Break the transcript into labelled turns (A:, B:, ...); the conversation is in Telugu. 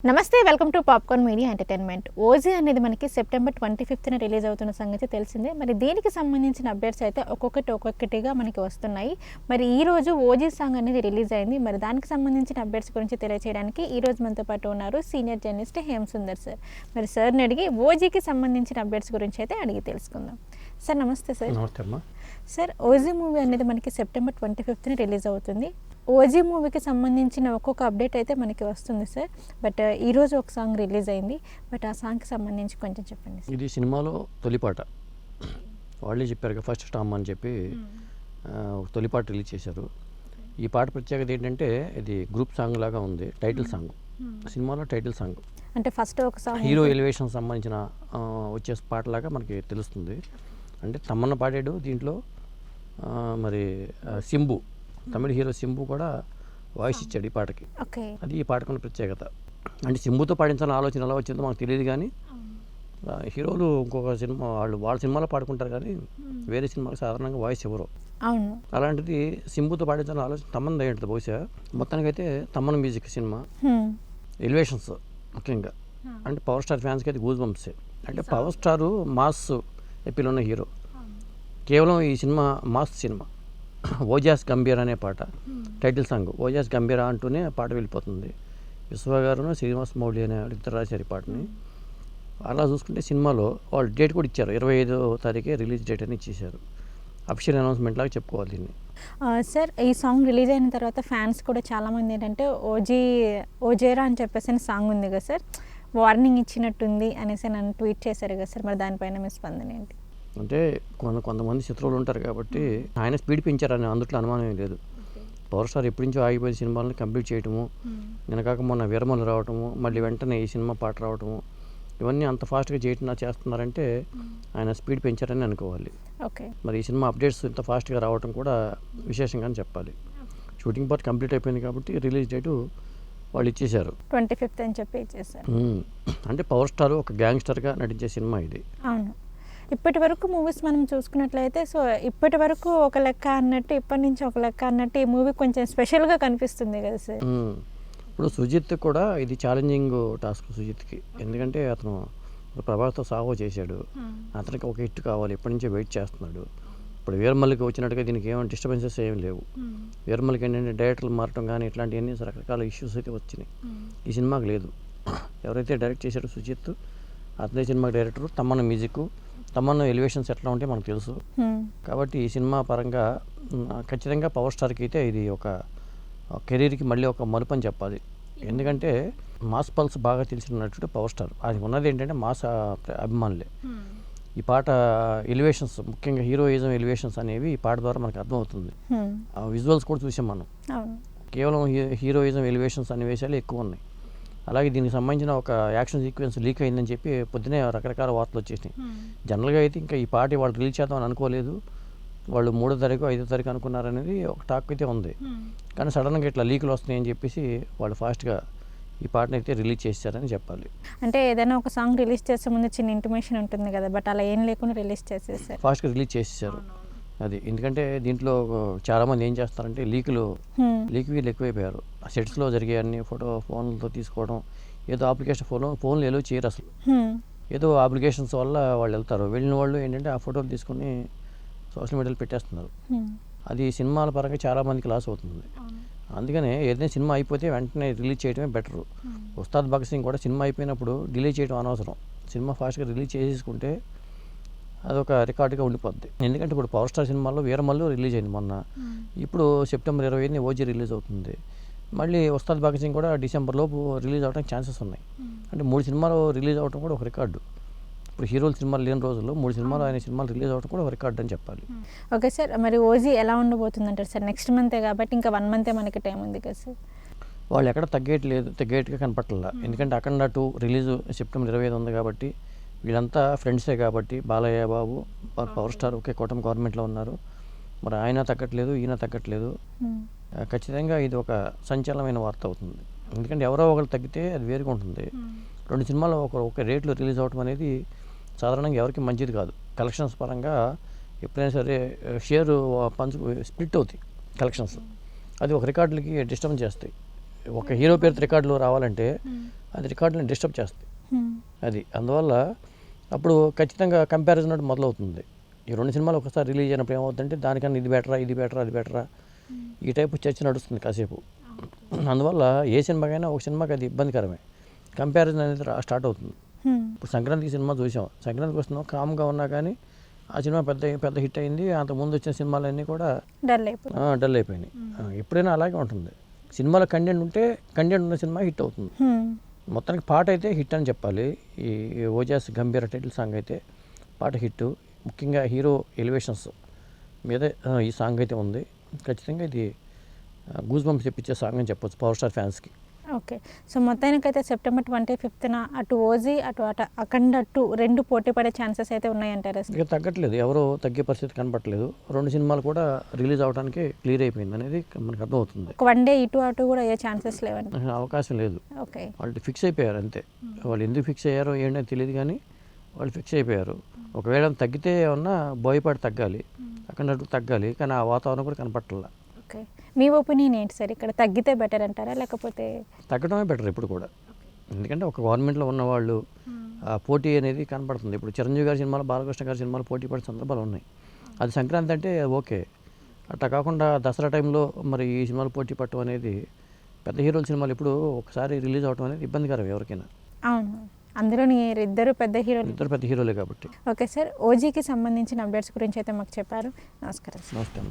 A: నమస్తే welcome to popcorn media entertainment. OG అనేది మనకి సెప్టెంబర్ 25న రిలీజ్ అవుతున్న సంగతి తెలిసిందే. మరి దీనికి సంబంధించిన అప్డేట్స్ అయితే ఒక్కొక్కటిగా మనకి వస్తున్నాయి. మరి ఈ రోజు ఓజీ సాంగ్ అనేది రిలీజ్ అయింది. మరి దానికి సంబంధించిన అప్డేట్స్ గురించి తెలియజేయడానికి ఈ రోజు మనతో పాటు ఉన్నారు senior journalist Hem Sundar sir. మరి సార్ని అడిగి ఓజీకి సంబంధించిన అప్డేట్స్ గురించి అయితే అడిగి తెలుసుకుందాం. సార్ నమస్తే సార్.
B: నమస్తే అమ్మా.
A: సార్ ఓజీ మూవీ అనేది మనకి సెప్టెంబర్ 25న రిలీజ్ అవుతుంది. ఓజీ మూవీకి సంబంధించిన ఒక్కొక్క అప్డేట్ అయితే మనకి వస్తుంది సార్. బట్ ఈరోజు ఒక సాంగ్ రిలీజ్ అయింది. బట్ ఆ సాంగ్కి సంబంధించి కొంచెం చెప్పండి సార్.
B: ఇది సినిమాలో తొలిపాట. వాళ్ళే చెప్పారు ఫస్ట్ స్టామ్ అని చెప్పి తొలిపాట రిలీజ్ చేశారు. ఈ పాట ప్రత్యేకత ఏంటంటే ఇది గ్రూప్ సాంగ్ లాగా ఉంది. టైటిల్ సాంగ్, సినిమాలో టైటిల్ సాంగ్.
A: అంటే ఫస్ట్ ఒక సాంగ్
B: హీరో ఎలివేషన్ సంబంధించిన వచ్చే పాటలాగా మనకి తెలుస్తుంది. అంటే తమన్నా పాడాడు దీంట్లో. మరి సింబు, తమిళ హీరో సింబు కూడా వాయిస్ ఇచ్చాడు ఈ పాటకి. అది ఈ పాటకున్న ప్రత్యేకత. అంటే సింబుతో పాడించాలని ఆలోచన ఎలా వచ్చిందో మాకు తెలియదు, కానీ హీరోలు ఇంకొక సినిమా వాళ్ళ సినిమాలో పాడుకుంటారు, కానీ వేరే సినిమాకి సాధారణంగా వాయిస్ ఇవ్వరు. అలాంటిది సింబుతో పాడించాలని ఆలోచన తమన్ అయ్యింటుంది బహుశా. మొత్తానికైతే తమన్ మ్యూజిక్ సినిమా ఎలివేషన్స్ ముఖ్యంగా అంటే పవర్ స్టార్ ఫ్యాన్స్కి అయితే గూజ్ బంప్సే. అంటే పవర్ స్టారు మాస్ ఎపిల్ ఉన్న హీరో. కేవలం ఈ సినిమా మాస్ సినిమా. ఓజాస్ గంభీర అనే పాట టైటిల్ సాంగ్. ఓజాస్ గంభీర అంటూనే పాట వెళ్ళిపోతుంది. విశ్వ గారును శ్రీనివాస్ మౌళి అనే ఇద్దరు రాశారు ఈ పాటని. అలా చూసుకుంటే సినిమాలో వాళ్ళు డేట్ కూడా ఇచ్చారు, 25వ తారీఖే రిలీజ్ డేట్ అని ఇచ్చేశారు. అఫీషియల్ అనౌన్స్మెంట్ లాగా చెప్పుకోవాలి దీన్ని.
A: సార్ ఈ సాంగ్ రిలీజ్ అయిన తర్వాత ఫ్యాన్స్ కూడా చాలామంది ఏంటంటే ఓజేరా అని చెప్పేసి సాంగ్ ఉంది కదా సార్, వార్నింగ్ ఇచ్చినట్టుంది అనేసి నన్ను ట్వీట్ చేశారు కదా సార్. మరి దానిపైన మీ స్పందన ఏంటి?
B: అంటే కొంతమంది శత్రువులు ఉంటారు కాబట్టి ఆయన స్పీడ్ పెంచారని అందుట్లో అనుమానం ఏం లేదు. పవర్ స్టార్ ఎప్పటి నుంచో ఆగిపోయిన సినిమాలను కంప్లీట్ చేయటము, నిన్నకాక మొన్న విరమలు రావటము, మళ్ళీ వెంటనే ఈ సినిమా పాట రావటము, ఇవన్నీ అంత ఫాస్ట్గా చేస్తున్నారంటే ఆయన స్పీడ్ పెంచారని అనుకోవాలి. మరి ఈ సినిమా అప్డేట్స్ ఇంత ఫాస్ట్గా రావటం కూడా విశేషంగానే చెప్పాలి. షూటింగ్ పార్ట్ కంప్లీట్ అయిపోయింది కాబట్టి రిలీజ్ డేటు వాళ్ళు ఇచ్చేశారు,
A: 25th అని చెప్పి ఇచ్చేసారు.
B: అంటే పవర్ స్టార్ ఒక గ్యాంగ్స్టర్గా నటించే సినిమా ఇది.
A: అవును. ఇప్పటి వరకు మూవీస్ మనం చూసుకున్నట్లయితే సో ఇప్పటి వరకు ఒక లెక్క అన్నట్టు, ఇప్పటి నుంచి ఒక లెక్క అన్నట్టు ఈ మూవీ కొంచెం స్పెషల్గా కనిపిస్తుంది కదా సార్.
B: ఇప్పుడు సుజిత్ కూడా ఇది ఛాలెంజింగ్ టాస్క్ సుజిత్కి. ఎందుకంటే అతను ప్రభాస్తో సాహో చేశాడు, అతనికి ఒక హిట్ కావాలి, ఎప్పటి నుంచో వెయిట్ చేస్తున్నాడు. ఇప్పుడు వీరమల్లికి వచ్చినట్టుగా దీనికి ఏమైనా డిస్టర్బెన్సెస్ ఏమి లేవు. వీరమల్లికి ఏంటంటే డైరెక్టర్లు మారటం కానీ ఇట్లాంటివన్నీ రకరకాల ఇష్యూస్ అయితే వచ్చినాయి. ఈ సినిమాకి లేదు. ఎవరైతే డైరెక్ట్ చేశాడో సుజిత్, అతనే cinema director. Tamannaah music, Tamannaah elevations ఎట్లా ఉంటే మనకు తెలుసు. కాబట్టి ఈ సినిమా పరంగా ఖచ్చితంగా పవర్ స్టార్కి అయితే ఇది ఒక కెరీర్కి మళ్ళీ ఒక మలుపు అని చెప్పాలి. ఎందుకంటే మాస్ పల్స్ బాగా తెలిసినట్టు పవర్ స్టార్. అది ఉన్నది ఏంటంటే మాస్ అభిమానులే. ఈ పాట ఎలివేషన్స్, ముఖ్యంగా హీరోయిజం ఎలివేషన్స్ అనేవి ఈ పాట ద్వారా మనకు అర్థమవుతుంది. విజువల్స్ కూడా చూసాం మనం. కేవలం హీరోయిజం ఎలివేషన్స్ అనే విషయాలు ఎక్కువ ఉన్నాయి. అలాగే దీనికి సంబంధించిన ఒక యాక్షన్ సీక్వెన్స్ లీక్ అయిందని చెప్పి పొద్దునే రకరకాల వార్తలు వచ్చేసినాయి. జనరల్గా అయితే ఇంకా ఈ పాట వాళ్ళు రిలీజ్ చేద్దామని అనుకోలేదు, వాళ్ళు 3వ తారీఖు 5వ తారీఖు అనుకున్నారనేది ఒక టాక్ అయితే ఉంది. కానీ సడన్గా ఇట్లా లీకులు వస్తున్నాయని చెప్పేసి వాళ్ళు ఫాస్ట్గా ఈ పాటను అయితే రిలీజ్ చేశారని చెప్పాలి.
A: అంటే ఏదైనా ఒక సాంగ్ రిలీజ్ చేసే ముందు చిన్న ఇంటిమేషన్ ఉంటుంది కదా, బట్ అలా ఏం లేకుండా రిలీజ్ చేసేసారు,
B: ఫాస్ట్గా రిలీజ్ చేసేసారు. అది ఎందుకంటే దీంట్లో చాలామంది ఏం చేస్తారంటే వీళ్ళు ఎక్కువైపోయారు. సెట్స్లో జరిగే అన్ని ఫోన్లతో తీసుకోవడం, ఏదో అప్లికేషన్ ఫోన్లు ఎలా చేయరు అసలు. ఏదో అప్లికేషన్స్ వల్ల వాళ్ళు వెళ్తారు. వెళ్ళిన వాళ్ళు ఏంటంటే ఆ ఫోటోలు తీసుకుని సోషల్ మీడియాలో పెట్టేస్తున్నారు. అది సినిమాల పరంగా చాలామందికి లాస్ అవుతుంది. అందుకనే ఏదైనా సినిమా అయిపోతే వెంటనే రిలీజ్ చేయడమే బెటరు. ఉస్తాద్ భగత్ సింగ్ కూడా సినిమా అయిపోయినప్పుడు డిలే చేయడం అనవసరం. సినిమా ఫాస్ట్గా రిలీజ్ చేసేసుకుంటే అదొక రికార్డుగా ఉండిపోద్ది. ఎందుకంటే ఇప్పుడు పవర్ స్టార్ సినిమాలో వీరమల్లు రిలీజ్ అయింది మొన్న. ఇప్పుడు సెప్టెంబర్ 25ని ఓజీ రిలీజ్ అవుతుంది. మళ్ళీ ఉస్తాద్ భగత్ సింగ్ కూడా డిసెంబర్ లోపు రిలీజ్ అవడానికి ఛాన్సెస్ ఉన్నాయి. అంటే 3 సినిమాలు రిలీజ్ అవడం కూడా ఒక రికార్డు. ఇప్పుడు హీరోల సినిమాలు లేని రోజుల్లో 3 సినిమాలు ఆయన సినిమాలు రిలీజ్ అవడం కూడా ఒక రికార్డు అని చెప్పాలి.
A: ఓకే సార్, మరి ఓజీ ఎలా ఉండబోతుంది అంటారు సార్? నెక్స్ట్ మంతే కాబట్టి ఇంకా 1 మంతే మనకి టైం ఉంది కదా సార్.
B: వాళ్ళు ఎక్కడ తగ్గేట్టుగా కనపట్ల. ఎందుకంటే అఖండ 2 రిలీజ్ సెప్టెంబర్ 25 ఉంది కాబట్టి వీళ్ళంతా ఫ్రెండ్సే కాబట్టి బాలయ్య బాబు, పవర్ స్టార్ ఒకే కూటమి గవర్నమెంట్లో ఉన్నారు. మరి ఆయన తగ్గట్లేదు, ఈయన తగ్గట్లేదు. ఖచ్చితంగా ఇది ఒక సంచలనమైన వార్త అవుతుంది. ఎందుకంటే ఎవరో ఒకరు తగ్గితే అది వేరుగా ఉంటుంది. 2 సినిమాలు ఒక రేట్లో రిలీజ్ అవడం అనేది సాధారణంగా ఎవరికి మంచిది కాదు. కలెక్షన్స్ పరంగా ఎప్పుడైనా సరే షేరు స్ప్లిట్ అవుతాయి కలెక్షన్స్. అది ఒక రికార్డులకి డిస్టర్బ్ చేస్తాయి. ఒక హీరో పేరుతో రికార్డులు రావాలంటే అది రికార్డుని డిస్టర్బ్ చేస్తుంది. అది అందువల్ల అప్పుడు ఖచ్చితంగా కంపారిజన్ అంటే మొదలవుతుంది. ఈ 2 సినిమాలు ఒకసారి రిలీజ్ అయినప్పుడు ఏమవుతుందంటే దానికన్నా ఇది బెటరా, ఇది బెటరా, అది బెటరా, ఈ టైపు చర్చ నడుస్తుంది కాసేపు. అందువల్ల ఏ సినిమాకైనా ఒక సినిమాకి అది ఇబ్బందికరమే. కంపారిజన్ అనేది స్టార్ట్ అవుతుంది. ఇప్పుడు సంక్రాంతికి సినిమా చూసాం, సంక్రాంతికి వస్తున్నాం కామ్గా ఉన్నా కానీ ఆ సినిమా పెద్ద హిట్ అయింది. అంతకుముందు వచ్చిన సినిమాలన్నీ కూడా డల్ అయిపోయినాయి. ఎప్పుడైనా అలాగే ఉంటుంది. సినిమాలో కంటెంట్ ఉంటే కంటెంట్ ఉన్న సినిమా హిట్ అవుతుంది. మొత్తానికి పాట అయితే హిట్ అని చెప్పాలి. ఈ ఓజాస్ గంభీర టైటిల్ సాంగ్ అయితే పాట హిట్. ముఖ్యంగా హీరో ఎలివేషన్స్ మీద ఈ సాంగ్ అయితే ఉంది. ఖచ్చితంగా ఇది గూస్ బంప్స్ తెప్పించే సాంగ్ అని చెప్పొచ్చు పవర్ స్టార్ ఫ్యాన్స్కి.
A: ఓకే. సో మొత్తానికైతే సెప్టెంబర్ 25న అటు ఓజీ అటు అఖండ 2 2 పోటీ పడే ఛాన్సెస్ అయితే ఉన్నాయంటారు.
B: ఇక తగ్గట్లేదు, ఎవరో తగ్గే పరిస్థితి కనపట్లేదు. 2 సినిమాలు కూడా రిలీజ్ అవడానికి క్లియర్ అయిపోయింది అనేది మనకు అర్థమవుతుంది.
A: ఒక 1 డే ఇటు అటు కూడా అయ్యే ఛాన్సెస్ లేవని
B: అవకాశం లేదు.
A: ఓకే.
B: వాళ్ళు ఫిక్స్ అయిపోయారు అంతే. వాళ్ళు ఎందుకు ఫిక్స్ అయ్యారో ఏంటో తెలియదు కానీ వాళ్ళు ఫిక్స్ అయిపోయారు. ఒకవేళ తగ్గితే ఏమన్నా బోయపాటి తగ్గాలి, అక్కడ తగ్గాలి, కానీ ఆ వాతావరణం కూడా కనపట్ల.
A: ఓకే. మీ ఒపీనియన్ ఏంటి సార్? ఇక్కడ తగ్గితే బెటర్ అంటారా లేకపోతే?
B: తగ్గడమే బెటర్ ఇప్పుడు కూడా. ఎందుకంటే ఒక గవర్నమెంట్లో ఉన్నవాళ్ళు ఆ పోటీ అనేది కనపడుతుంది. ఇప్పుడు చిరంజీవి గారి సినిమాలు, బాలకృష్ణ గారి సినిమాలు పోటీ పడే సందర్భాలు ఉన్నాయి. అది సంక్రాంతి అంటే ఓకే. అట్లా కాకుండా దసరా టైంలో మరి ఈ సినిమాలు పోటీ పట్టడం అనేది, పెద్ద హీరోల సినిమాలు ఇప్పుడు ఒకసారి రిలీజ్ అవడం అనేది ఇబ్బందికరం ఎవరికైనా.
A: అవును, అందులోని ఇద్దరు పెద్ద
B: హీరోలే కాబట్టి.
A: ఓకే సార్, ఓజీకి సంబంధించిన అప్డేట్స్ గురించి అయితే మాకు చెప్పారు. నమస్కారం.
B: నమస్తే.